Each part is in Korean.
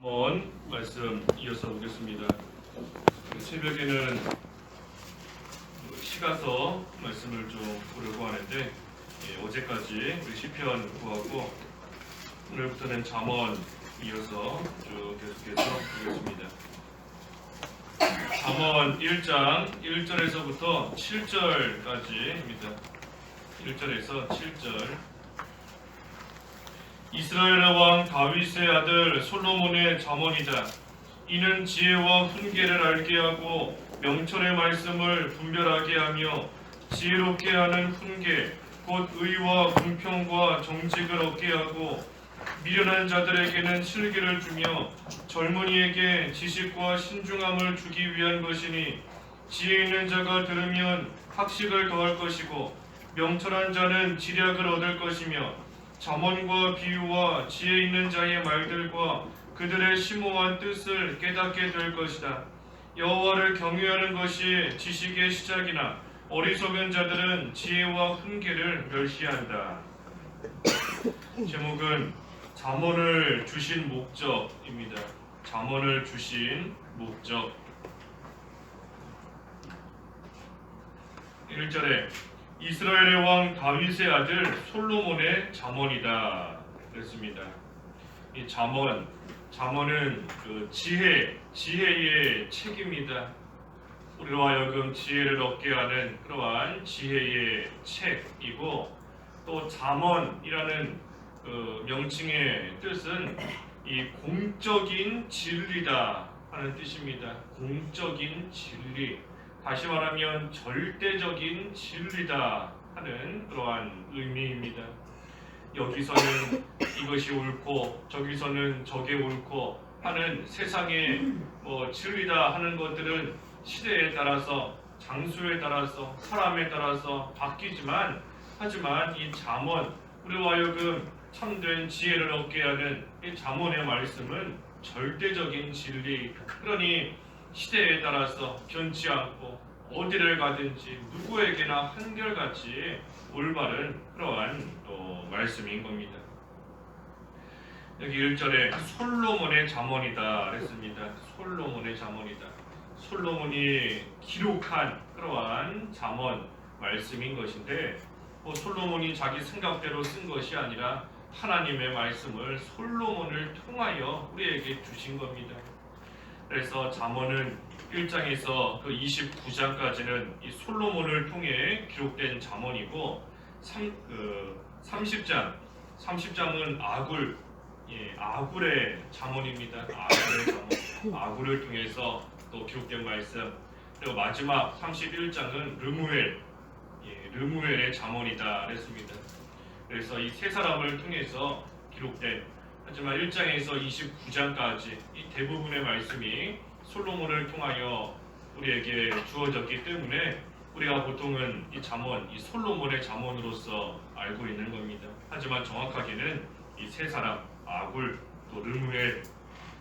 한번 말씀 이어서 보겠습니다. 새벽에는 시가서 말씀을 좀 보려고 하는데 어제까지 우리 시편 구하고 오늘부터는 잠언 이어서 쭉 계속해서 보겠습니다. 잠언 1장 1절에서부터 7절까지입니다. 1절에서 7절. 이스라엘의 왕 다윗의 아들 솔로몬의 잠언이다. 이는 지혜와 훈계를 알게 하고 명철의 말씀을 분별하게 하며 지혜롭게 하는 훈계 곧 의와 공평과 정직을 얻게 하고 미련한 자들에게는 실기를 주며 젊은이에게 지식과 신중함을 주기 위한 것이니 지혜 있는 자가 들으면 학식을 더할 것이고 명철한 자는 지략을 얻을 것이며 잠언과 비유와 지혜 있는 자의 말들과 그들의 심오한 뜻을 깨닫게 될 것이다. 여호와를 경외하는 것이 지식의 시작이나 어리석은 자들은 지혜와 훈계를 멸시한다. 제목은 잠언을 주신 목적입니다. 잠언을 주신 목적. 1절에 이스라엘의 왕 다윗의 아들 솔로몬의 잠언이다 그랬습니다. 이 잠언은 그 지혜의 책입니다. 우리로 하여금 지혜를 얻게 하는 그러한 지혜의 책이고, 또 잠언이라는 그 명칭의 뜻은 이 공적인 진리다 하는 뜻입니다. 공적인 진리. 다시 말하면 절대적인 진리다 하는 그러한 의미입니다. 여기서는 이것이 옳고 저기서는 저게 옳고 하는 세상의 진리다 하는 것들은 시대에 따라서 장소에 따라서 사람에 따라서 바뀌지만, 하지만 이 잠언, 우리와 하여금 참된 지혜를 얻게 하는 이 잠언의 말씀은 절대적인 진리, 그러니 시대에 따라서 변치 않고 어디를 가든지 누구에게나 한결같이 올바른 그러한 말씀인 겁니다. 여기 1절에 솔로몬의 잠언이다 그랬습니다. 솔로몬의 잠언이다. 솔로몬이 기록한 그러한 잠언 말씀인 것인데, 솔로몬이 자기 생각대로 쓴 것이 아니라 하나님의 말씀을 솔로몬을 통하여 우리에게 주신 겁니다. 그래서 잠언은 1장에서 그 29장까지는 이 솔로몬을 통해 기록된 잠언이고, 30장은 아굴의 잠언입니다. 아굴의 잠언, 아굴을 통해서 또 기록된 말씀. 그리고 마지막 31장은 르무엘의 잠언이다 그랬습니다. 그래서 이 세 사람을 통해서 기록된, 하지만 1장에서 29장까지 이 대부분의 말씀이 솔로몬을 통하여 우리에게 주어졌기 때문에 우리가 보통은 이 잠언, 이 솔로몬의 잠언으로서 알고 있는 겁니다. 하지만 정확하게는 이 세 사람, 아굴, 또 르무엘,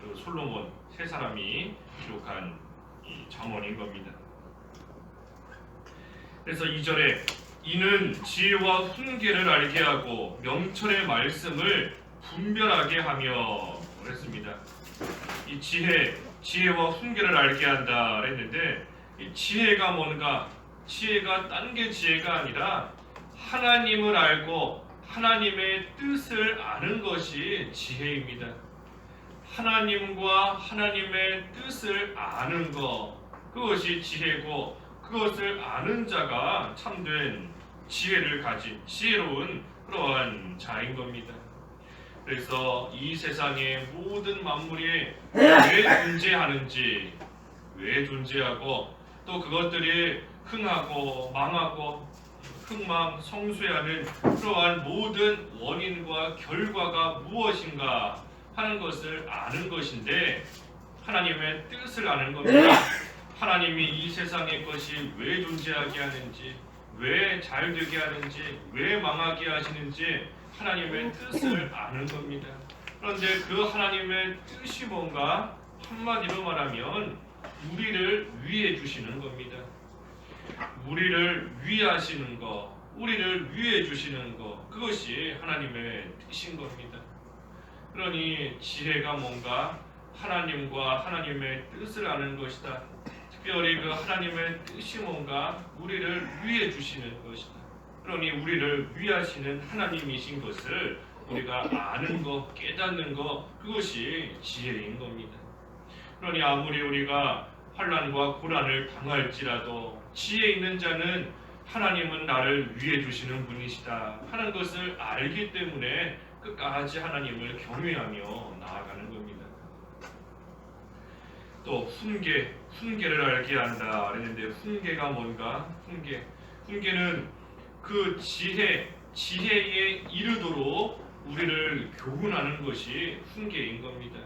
또 솔로몬 세 사람이 기록한 이 잠언인 겁니다. 그래서 2절에 이는 지혜와 훈계를 알게 하고 명철의 말씀을 분별하게 하며 그랬습니다. 이 지혜와 훈계를 알게 한다 그랬는데, 이 지혜가 뭔가? 지혜가 딴 게 지혜가 아니라 하나님을 알고 하나님의 뜻을 아는 것이 지혜입니다. 하나님과 하나님의 뜻을 아는 것, 그것이 지혜고, 그것을 아는 자가 참된 지혜를 가진 지혜로운 그러한 자인 겁니다. 그래서 이 세상의 모든 만물이 왜 존재하는지, 왜 존재하고, 또 그것들이 흥하고 망하고 흥망성쇠하는 그러한 모든 원인과 결과가 무엇인가 하는 것을 아는 것인데, 하나님의 뜻을 아는 겁니다. 하나님이 이 세상의 것이 왜 존재하게 하는지, 왜 잘되게 하는지, 왜 망하게 하시는지 하나님의 뜻을 아는 겁니다. 그런데 그 하나님의 뜻이 뭔가? 한마디로 말하면 우리를 위해 주시는 겁니다. 우리를 위하시는 것, 우리를 위해 주시는 것, 그것이 하나님의 뜻인 겁니다. 그러니 지혜가 뭔가? 하나님과 하나님의 뜻을 아는 것이다. 특별히 그 하나님의 뜻이 뭔가 우리를 위해 주시는 것이다. 그러니 우리를 위하시는 하나님이신 것을 우리가 아는 것, 깨닫는 것, 그것이 지혜인 겁니다. 그러니 아무리 우리가 환난과 고난을 당할지라도 지혜 있는 자는 하나님은 나를 위해 주시는 분이시다 하는 것을 알기 때문에 끝까지 하나님을 경외하며 나아가는 겁니다. 또 훈계를 알게 한다 그랬는데 훈계가 뭔가? 훈계는 그 지혜에 이르도록 우리를 교훈하는 것이 훈계인 겁니다.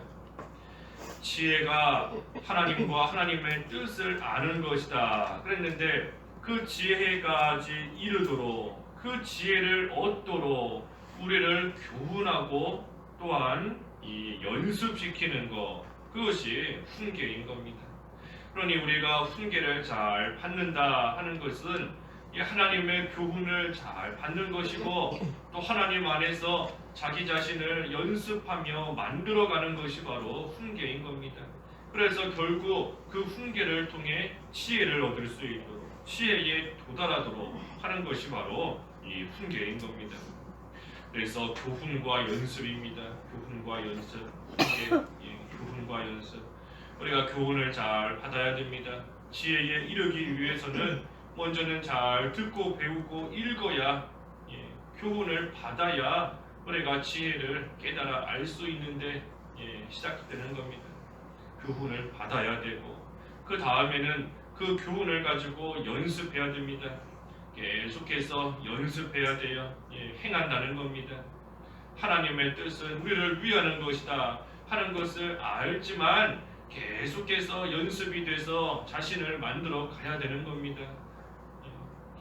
지혜가 하나님과 하나님의 뜻을 아는 것이다 그랬는데 그 지혜까지 이르도록 그 지혜를 얻도록 우리를 교훈하고 또한 이 연습시키는 것, 그것이 훈계인 겁니다. 그러니 우리가 훈계를 잘 받는다 하는 것은 이 하나님의 교훈을 잘 받는 것이고 또 하나님 안에서 자기 자신을 연습하며 만들어가는 것이 바로 훈계인 겁니다. 그래서 결국 그 훈계를 통해 지혜를 얻을 수 있도록 지혜에 도달하도록 하는 것이 바로 이 훈계인 겁니다. 그래서 교훈과 연습입니다. 교훈과 연습, 훈계, 교훈과 연습. 우리가 교훈을 잘 받아야 됩니다. 지혜에 이르기 위해서는 먼저는 잘 듣고 배우고 읽어야 교훈을 받아야 우리가 지혜를 깨달아 알 수 있는데 시작되는 겁니다. 교훈을 받아야 되고 그 다음에는 그 교훈을 가지고 연습해야 됩니다. 계속해서 연습해야 돼요. 행한다는 겁니다. 하나님의 뜻은 우리를 위하는 것이다 하는 것을 알지만 계속해서 연습이 돼서 자신을 만들어 가야 되는 겁니다.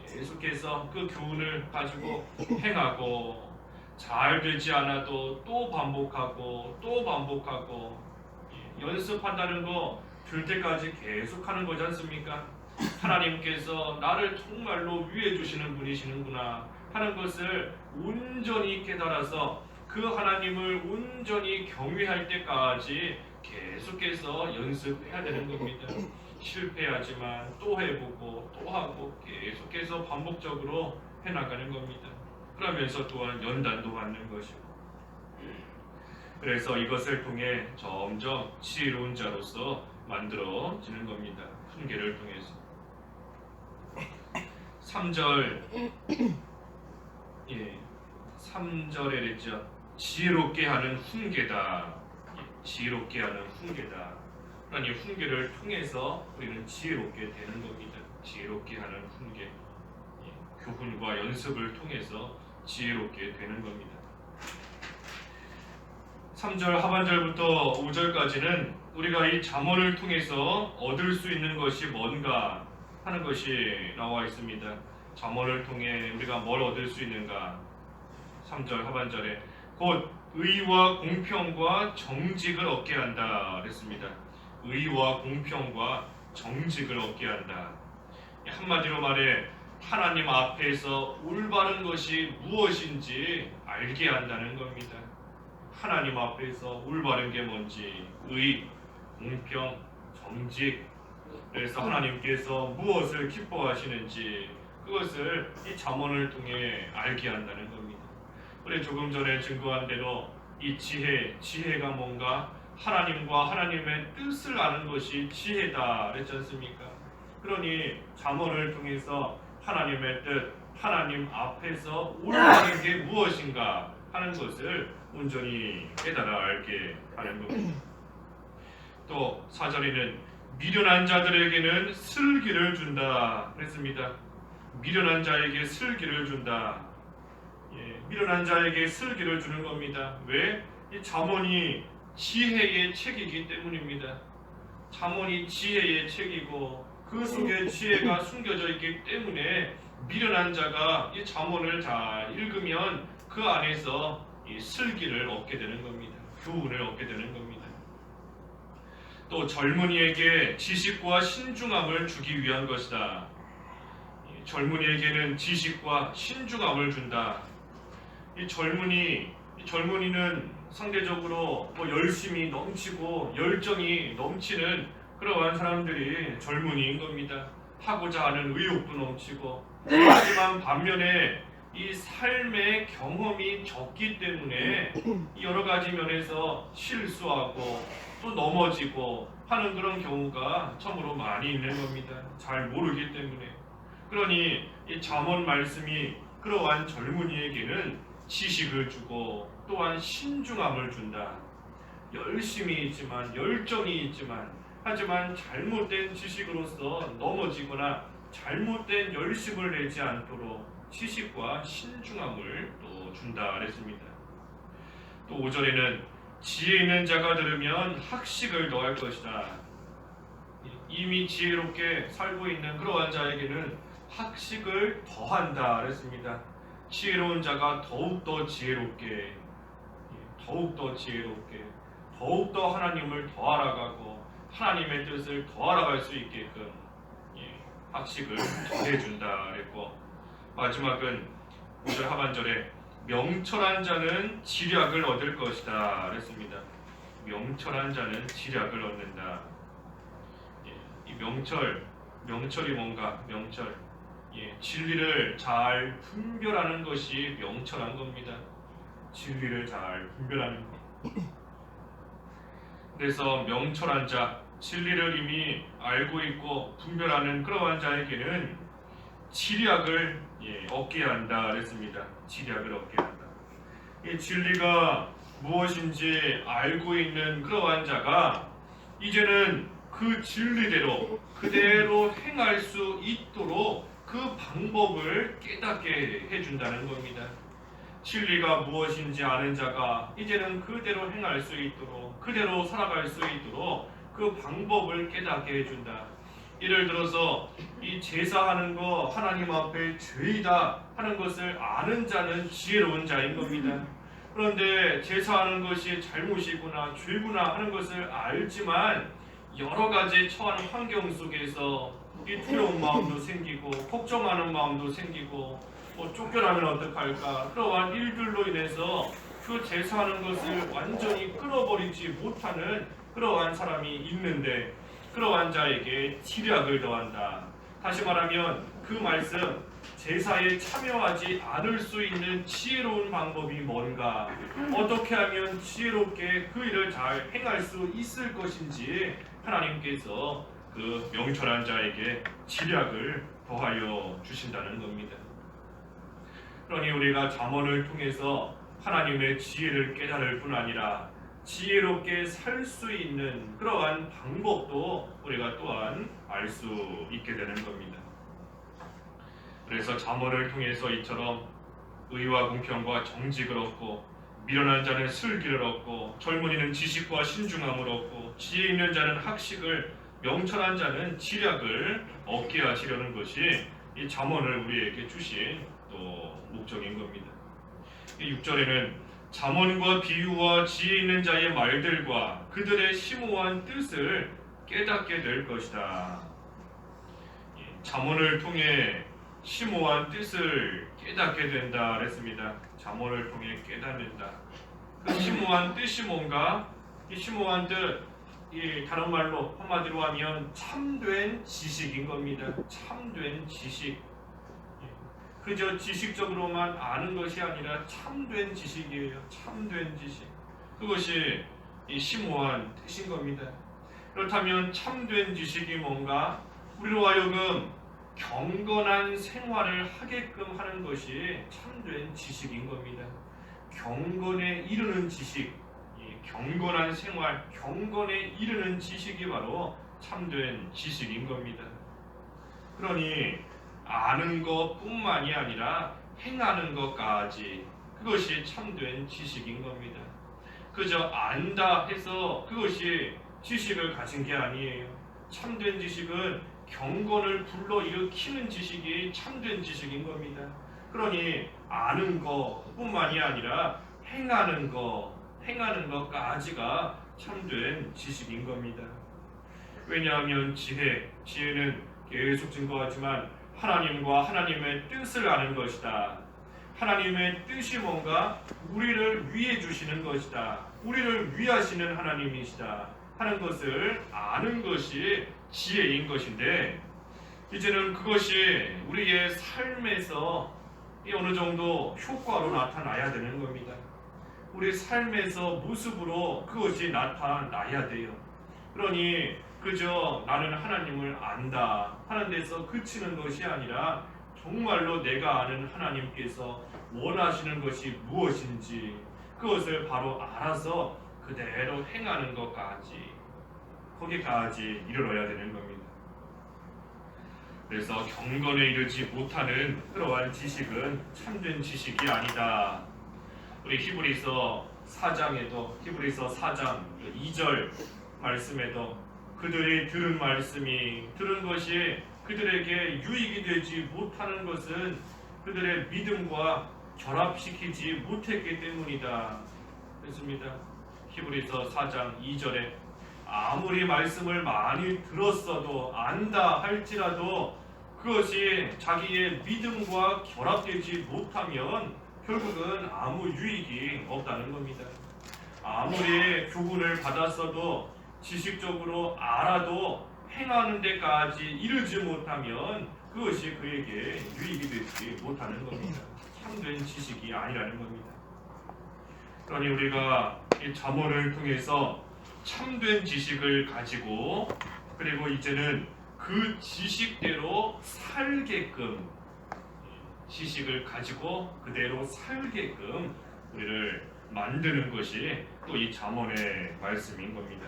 계속해서 그 교훈을 가지고 행하고 잘 되지 않아도 또 반복하고 또 반복하고 연습한다는 거 될 때까지 계속하는 거지 않습니까? 하나님께서 나를 정말로 위해 주시는 분이시는구나 하는 것을 온전히 깨달아서 그 하나님을 온전히 경외할 때까지 계속해서 연습해야 되는 겁니다. 실패하지만 또 해보고 또 하고 계속해서 반복적으로 해나가는 겁니다. 그러면서 또한 연단도 받는 것이고 그래서 이것을 통해 점점 지혜로운 자로서 만들어지는 겁니다. 훈계를 통해서 3절 3절에 그랬죠. 지혜롭게 하는 훈계다. 지혜롭게 하는 훈계다. 그러니 훈계를 통해서 우리는 지혜롭게 되는 겁니다. 지혜롭게 하는 훈계, 교훈과 연습을 통해서 지혜롭게 되는 겁니다. 3절 하반절부터 5절까지는 우리가 이 잠언을 통해서 얻을 수 있는 것이 뭔가 하는 것이 나와 있습니다. 잠언을 통해 우리가 뭘 얻을 수 있는가? 3절 하반절에 곧 의와 공평과 정직을 얻게 한다 그랬습니다. 의와 공평과 정직을 얻게 한다. 한마디로 말해 하나님 앞에서 올바른 것이 무엇인지 알게 한다는 겁니다. 하나님 앞에서 올바른 게 뭔지, 의, 공평, 정직, 그래서 하나님께서 무엇을 기뻐하시는지 그것을 이 잠언을 통해 알게 한다는 겁니다. 우리 조금 전에 증거한 대로 이 지혜가 뭔가 하나님과 하나님의 뜻을 아는 것이 지혜다 그랬지 않습니까? 그러니 잠언을 통해서 하나님의 뜻, 하나님 앞에서 올바른 게 무엇인가 하는 것을 온전히 깨달아 알게 하는 겁니다. 또 4절에는 미련한 자들에게는 슬기를 준다 그랬습니다. 미련한 자에게 슬기를 준다. 미련한 자에게 슬기를 주는 겁니다. 왜? 이 잠언이 지혜의 책이기 때문입니다. 잠언이 지혜의 책이고 그 속에 지혜가 숨겨져 있기 때문에 미련한 자가 이 잠언을 잘 읽으면 그 안에서 이 슬기를 얻게 되는 겁니다. 교훈을 얻게 되는 겁니다. 또 젊은이에게 지식과 신중함을 주기 위한 것이다. 젊은이에게는 지식과 신중함을 준다. 이 젊은이는 상대적으로 열심이 넘치고 열정이 넘치는 그러한 사람들이 젊은이인 겁니다. 하고자 하는 의욕도 넘치고, 하지만 반면에 이 삶의 경험이 적기 때문에 여러 가지 면에서 실수하고 또 넘어지고 하는 그런 경우가 참으로 많이 있는 겁니다. 잘 모르기 때문에. 그러니 이 잠언 말씀이 그러한 젊은이에게는 지식을 주고 또한 신중함을 준다. 열심히 있지만 열정이 있지만 하지만 잘못된 지식으로서 넘어지거나 잘못된 열심을 내지 않도록 지식과 신중함을 또 준다 그랬습니다. 또 5절에는 지혜 있는 자가 들으면 학식을 더할 것이다. 이미 지혜롭게 살고 있는 그러한 자에게는 학식을 더한다 그랬습니다. 지혜로운 자가 더욱더 지혜롭게, 더욱더 지혜롭게, 더욱더 하나님을 더 알아가고 하나님의 뜻을 더 알아갈 수 있게끔 학식을 더해준다 그랬고, 마지막은 5절 하반절에 명철한 자는 지략을 얻을 것이다 그랬습니다. 명철한 자는 지략을 얻는다. 이 명철이 뭔가? 명철, 진리를 잘 분별하는 것이 명철한 겁니다. 진리를 잘 분별하는 것. 그래서 명철한 자, 진리를 이미 알고 있고 분별하는 그러한 자에게는 지략을 얻게 한다 그랬습니다. 지략을 얻게 한다. 이 진리가 무엇인지 알고 있는 그러한 자가 이제는 그 진리대로 그대로 행할 수 있도록 그 방법을 깨닫게 해준다는 겁니다. 진리가 무엇인지 아는 자가 이제는 그대로 행할 수 있도록, 그대로 살아갈 수 있도록 그 방법을 깨닫게 해준다. 예를 들어서 이 제사하는 거 하나님 앞에 죄이다 하는 것을 아는 자는 지혜로운 자인 겁니다. 그런데 제사하는 것이 잘못이구나 죄구나 하는 것을 알지만 여러 가지 처한 환경 속에서 이 두려운 마음도 생기고 걱정하는 마음도 생기고 쫓겨나면 어떡할까, 그러한 일들로 인해서 그 제사하는 것을 완전히 끊어버리지 못하는 그러한 사람이 있는데, 그러한 자에게 지략을 더한다. 다시 말하면 그 말씀, 제사에 참여하지 않을 수 있는 지혜로운 방법이 뭔가, 어떻게 하면 지혜롭게 그 일을 잘 행할 수 있을 것인지 하나님께서 그 명철한 자에게 지략을 더하여 주신다는 겁니다. 그러니 우리가 잠언을 통해서 하나님의 지혜를 깨달을 뿐 아니라 지혜롭게 살 수 있는 그러한 방법도 우리가 또한 알 수 있게 되는 겁니다. 그래서 잠언을 통해서 이처럼 의와 공평과 정직을 얻고, 미련한 자는 슬기를 얻고, 젊은이는 지식과 신중함을 얻고, 지혜 있는 자는 학식을, 명철한 자는 지략을 얻게 하시려는 것이 이 잠언을 우리에게 주신 또 목적인 겁니다. 6절에는 잠언과 비유와 지혜 있는 자의 말들과 그들의 심오한 뜻을 깨닫게 될 것이다. 잠언을 통해 심오한 뜻을 깨닫게 된다 그랬습니다. 잠언을 통해 깨닫는다. 그 심오한 뜻이 뭔가? 이 심오한 뜻, 다른 말로 한마디로 하면 참된 지식인 겁니다. 참된 지식. 그저 지식적으로만 아는 것이 아니라 참된 지식이에요. 참된 지식. 그것이 이 심오한 뜻인 겁니다. 그렇다면 참된 지식이 뭔가? 우리로 하여금 경건한 생활을 하게끔 하는 것이 참된 지식인 겁니다. 경건에 이르는 지식, 경건한 생활, 경건에 이르는 지식이 바로 참된 지식인 겁니다. 그러니 아는 것뿐만이 아니라 행하는 것까지, 그것이 참된 지식인 겁니다. 그저 안다 해서 그것이 지식을 가진 게 아니에요. 참된 지식은 경건을 불러일으키는 지식이 참된 지식인 겁니다. 그러니 아는 것뿐만이 아니라 행하는 것까지가 참된 지식인 겁니다. 왜냐하면 지혜는 계속 증거하지만 하나님과 하나님의 뜻을 아는 것이다. 하나님의 뜻이 뭔가 우리를 위해 주시는 것이다. 우리를 위하시는 하나님이시다 하는 것을 아는 것이 지혜인 것인데, 이제는 그것이 우리의 삶에서 어느 정도 효과로 나타나야 되는 겁니다. 우리 삶에서 모습으로 그것이 나타나야 돼요. 그러니 그저 나는 하나님을 안다 하는 데서 그치는 것이 아니라 정말로 내가 아는 하나님께서 원하시는 것이 무엇인지 그것을 바로 알아서 그대로 행하는 것까지, 거기까지 이르러야 되는 겁니다. 그래서 경건에 이르지 못하는 그러한 지식은 참된 지식이 아니다. 우리 히브리서 4장에도, 히브리서 4장 2절 말씀에도 그들이 들은 말씀이, 들은 것이 그들에게 유익이 되지 못하는 것은 그들의 믿음과 결합시키지 못했기 때문이다 했습니다. 히브리서 4장 2절에 아무리 말씀을 많이 들었어도, 안다 할지라도 그것이 자기의 믿음과 결합되지 못하면 결국은 아무 유익이 없다는 겁니다. 아무리 교훈을 받았어도, 지식적으로 알아도 행하는 데까지 이르지 못하면 그것이 그에게 유익이 되지 못하는 겁니다. 참된 지식이 아니라는 겁니다. 그러니 우리가 이 잠언을 통해서 참된 지식을 가지고, 그리고 이제는 그 지식대로 살게끔, 지식을 가지고 그대로 살게끔 우리를 만드는 것이 또 이 잠언의 말씀인 겁니다.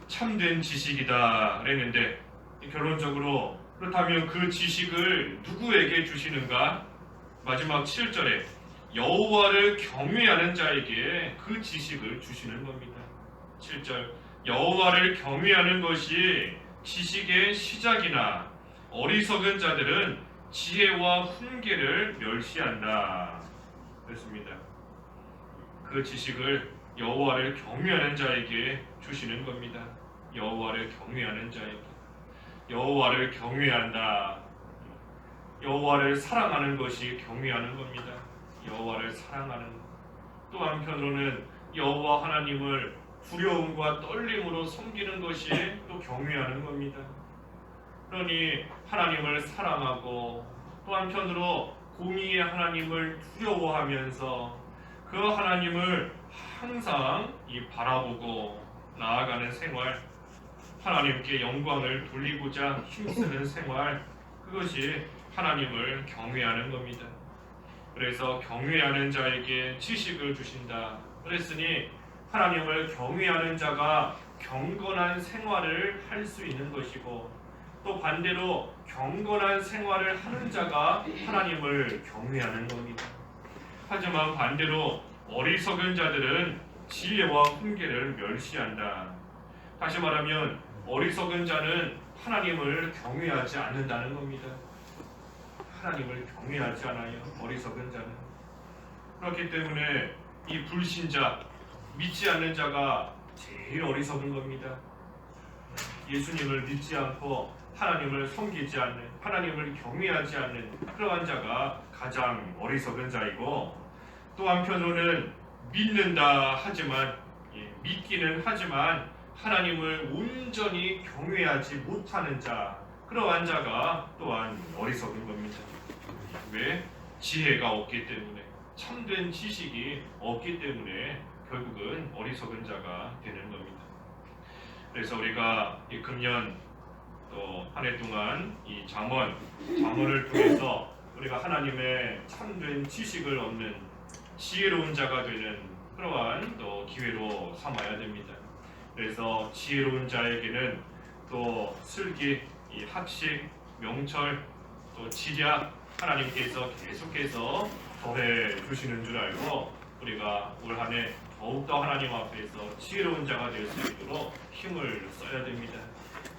참된 지식이다 그랬는데, 결론적으로 그렇다면 그 지식을 누구에게 주시는가? 마지막 7절에 여호와를 경외하는 자에게 그 지식을 주시는 겁니다. 7절, 여호와를 경외하는 것이 지식의 시작이나 어리석은 자들은 지혜와 훈계를 멸시한다 그랬습니다. 그 지식을 여호와를 경외하는 자에게 주시는 겁니다. 여호와를 경외하는 자에게. 여호와를 경외한다. 여호와를 사랑하는 것이 경외하는 겁니다. 여호와를 사랑하는 것. 또 한편으로는 여호와 하나님을 두려움과 떨림으로 섬기는 것이 또 경외하는 겁니다. 그러니 하나님을 사랑하고 또 한편으로 공의의 하나님을 두려워하면서 그 하나님을 항상 바라보고 나아가는 생활, 하나님께 영광을 돌리고자 힘쓰는 생활, 그것이 하나님을 경외하는 겁니다. 그래서 경외하는 자에게 지식을 주신다 그랬으니, 하나님을 경외하는 자가 경건한 생활을 할 수 있는 것이고, 또 반대로 경건한 생활을 하는 자가 하나님을 경외하는 겁니다. 하지만 반대로 어리석은 자들은 지혜와 훈계를 멸시한다. 다시 말하면 어리석은 자는 하나님을 경외하지 않는다는 겁니다. 하나님을 경외하지 않아요, 어리석은 자는. 그렇기 때문에 이 불신자, 믿지 않는 자가 제일 어리석은 겁니다. 예수님을 믿지 않고 하나님을 섬기지 않는, 하나님을 경외하지 않는 그러한 자가 가장 어리석은 자이고, 또 한편으로는 믿는다 하지만, 믿기는 하지만 하나님을 온전히 경외하지 못하는 자, 그러한 자가 또한 어리석은 겁니다. 왜? 지혜가 없기 때문에, 참된 지식이 없기 때문에 결국은 어리석은 자가 되는 겁니다. 그래서 우리가 이 금년 또 한 해 동안 이 잠언을 통해서 우리가 하나님의 참된 지식을 얻는 지혜로운 자가 되는 그러한 또 기회로 삼아야 됩니다. 그래서 지혜로운 자에게는 또 슬기, 이 학식, 명철, 또 지략 하나님께서 계속해서 더해 주시는 줄 알고, 우리가 올 한 해 더욱더 하나님 앞에서 지혜로운 자가 될 수 있도록 힘을 써야 됩니다.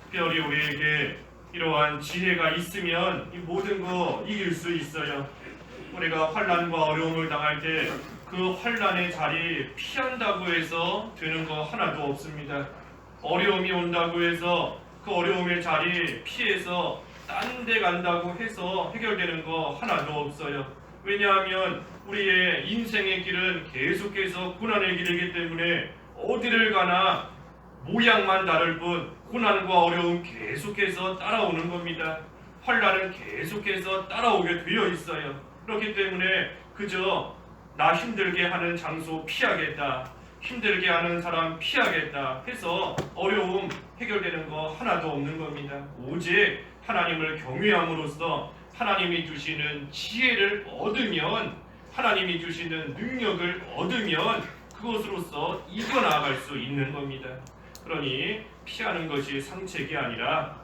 특별히 우리에게 이러한 지혜가 있으면 이 모든 거 이길 수 있어요. 우리가 환난과 어려움을 당할 때 그 환난의 자리 피한다고 해서 되는 거 하나도 없습니다. 어려움이 온다고 해서 그 어려움의 자리 피해서 딴 데 간다고 해서 해결되는 거 하나도 없어요. 왜냐하면 우리의 인생의 길은 계속해서 고난의 길이기 때문에 어디를 가나 모양만 다를 뿐 고난과 어려움 계속해서 따라오는 겁니다. 환난은 계속해서 따라오게 되어 있어요. 그렇기 때문에 그저 나 힘들게 하는 장소 피하겠다, 힘들게 하는 사람 피하겠다 해서 어려움 해결되는 거 하나도 없는 겁니다. 오직 하나님을 경외함으로써 하나님이 주시는 지혜를 얻으면, 하나님이 주시는 능력을 얻으면 그것으로서 이겨나갈 수 있는 겁니다. 그러니 피하는 것이 상책이 아니라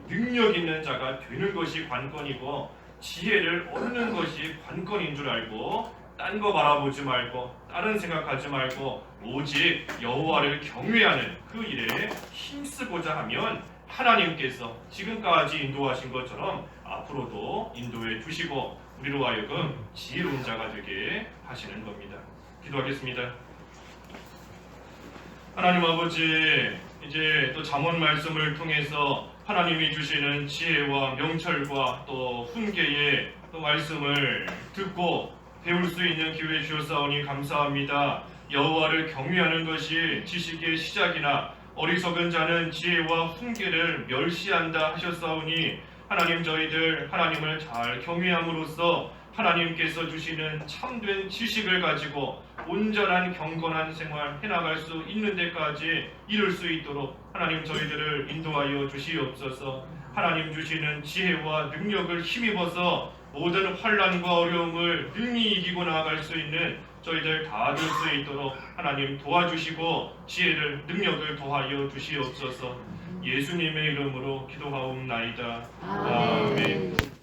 능력 있는 자가 되는 것이 관건이고, 지혜를 얻는 것이 관건인 줄 알고 딴 거 바라보지 말고 다른 생각하지 말고 오직 여호와를 경외하는 그 일에 힘쓰고자 하면 하나님께서 지금까지 인도하신 것처럼 앞으로도 인도해 주시고 우리로 하여금 지혜로운 자가 되게 하시는 겁니다. 기도하겠습니다. 하나님 아버지, 이제 또 잠언 말씀을 통해서 하나님이 주시는 지혜와 명철과 또 훈계의 또 말씀을 듣고 배울 수 있는 기회 주셨사오니 감사합니다. 여호와를 경외하는 것이 지식의 시작이나 어리석은 자는 지혜와 훈계를 멸시한다 하셨사오니 하나님, 저희들 하나님을 잘 경외함으로써 하나님께서 주시는 참된 지식을 가지고 온전한 경건한 생활 해나갈 수 있는 데까지 이룰 수 있도록 하나님, 저희들을 인도하여 주시옵소서. 하나님 주시는 지혜와 능력을 힘입어서 모든 환난과 어려움을 능히 이기고 나아갈 수 있는 저희들 다 될 수 있도록 하나님 도와주시고 지혜를, 능력을 더하여 주시옵소서. 예수님의 이름으로 기도하옵나이다. 아멘.